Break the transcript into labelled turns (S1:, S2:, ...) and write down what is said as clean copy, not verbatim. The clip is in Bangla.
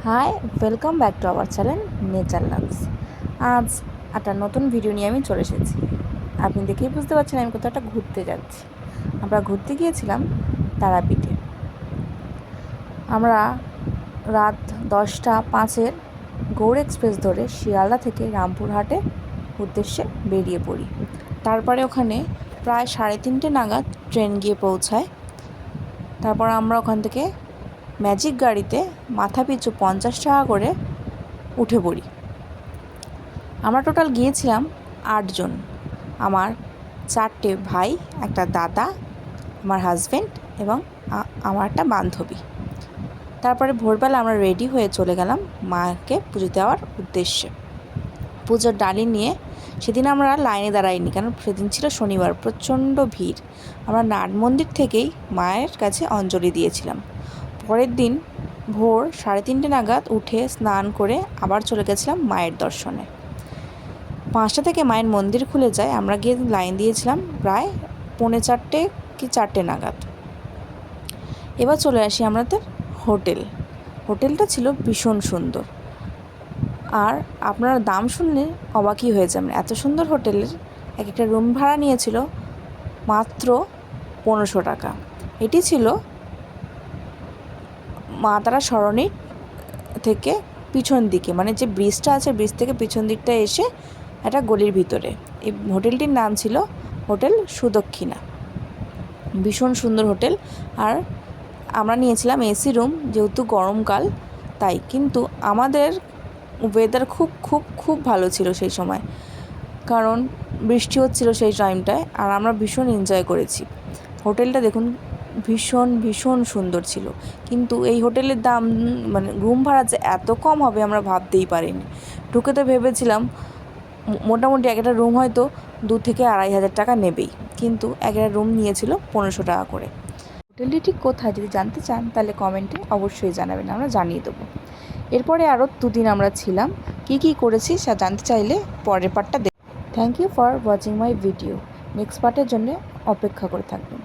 S1: High, welcome back to our channel Nature Loves. আজ একটা নতুন ভিডিও নিয়ে আমি চলে এসেছি। আপনি দেখেই বুঝতে পারছেন আমি কোথাও একটা ঘুরতে যাচ্ছি। আমরা ঘুরতে গিয়েছিলাম তারাপীঠে। আমরা রাত 10:05 গৌড় এক্সপ্রেস ধরে শিয়ালদা থেকে রামপুরহাটে উদ্দেশ্যে বেরিয়ে পড়ি। তারপরে ওখানে প্রায় 3:30 নাগাদ ট্রেন গিয়ে পৌঁছায়। তারপর আমরা ওখান থেকে ম্যাজিক গাড়িতে মাথাপিছু 50 টাকা করে উঠে পড়ি। আমরা টোটাল গিয়েছিলাম 8 জন। আমার 4টে ভাই, একটা দাদা, আমার হাজব্যান্ড এবং আমার একটা বান্ধবী। তারপরে ভোরবেলা আমরা রেডি হয়ে চলে গেলাম মাকে পুজো দেওয়ার উদ্দেশ্যে। পুজোর ডালি নিয়ে সেদিন আমরা লাইনে দাঁড়াইনি, কারণ সেদিন ছিল শনিবার, প্রচণ্ড ভিড়। আমরা নাট মন্দির থেকেই মায়ের কাছে অঞ্জলি দিয়েছিলাম। পরের দিন ভোর 3:30 নাগাদ উঠে স্নান করে আবার চলে গেছিলাম মায়ের দর্শনে। 5টা থেকে মায়ের মন্দির খুলে যায়। আমরা গিয়ে লাইন দিয়েছিলাম প্রায় 3:45 কি 4টে নাগাদ। এবার চলে আসি আমাদের হোটেলটা ছিল ভীষণ সুন্দর। আর আপনারা দাম শুনলে অবাকই হয়ে যাবেন। এত সুন্দর হোটেলের এক একটা রুম ভাড়া নিয়েছিল মাত্র 1500 টাকা। এটি ছিল মা তারা সরণির থেকে পিছন দিকে, মানে যে ব্রিজটা আছে ব্রিজ থেকে পিছন দিকটা এসে একটা গলির ভিতরে। এই হোটেলটির নাম ছিল হোটেল সুদক্ষিণা। ভীষণ সুন্দর হোটেল। আর আমরা নিয়েছিলাম এসি রুম, যেহেতু গরমকাল তাই। কিন্তু আমাদের ওয়েদার খুব খুব খুব ভালো ছিল সেই সময়, কারণ বৃষ্টি হচ্ছিল সেই টাইমটায়। আর আমরা ভীষণ এনজয় করেছি। হোটেলটা দেখুন ভীষণ ভীষণ সুন্দর ছিল। কিন্তু এই হোটেলের দাম, মানে রুম ভাড়া যে এত কম হবে আমরা ভাবতেই পারিনি। ঢুকে তো ভেবেছিলাম মোটামুটি একটা রুম হয়তো 2 থেকে 2,500 টাকা নেবেই, কিন্তু একটা রুম নিয়েছিল 1500 টাকা করে। হোটেলটি ঠিক কোথায় যদি জানতে চান তাহলে কমেন্টে অবশ্যই জানাবেন, আমরা জানিয়ে দেবো। এরপরে আরও 2 দিন আমরা ছিলাম। কী করেছি সে জানতে চাইলে পরের পার্টটা thank you for watching my video. Next পার্টের জন্য অপেক্ষা করে থাকবেন।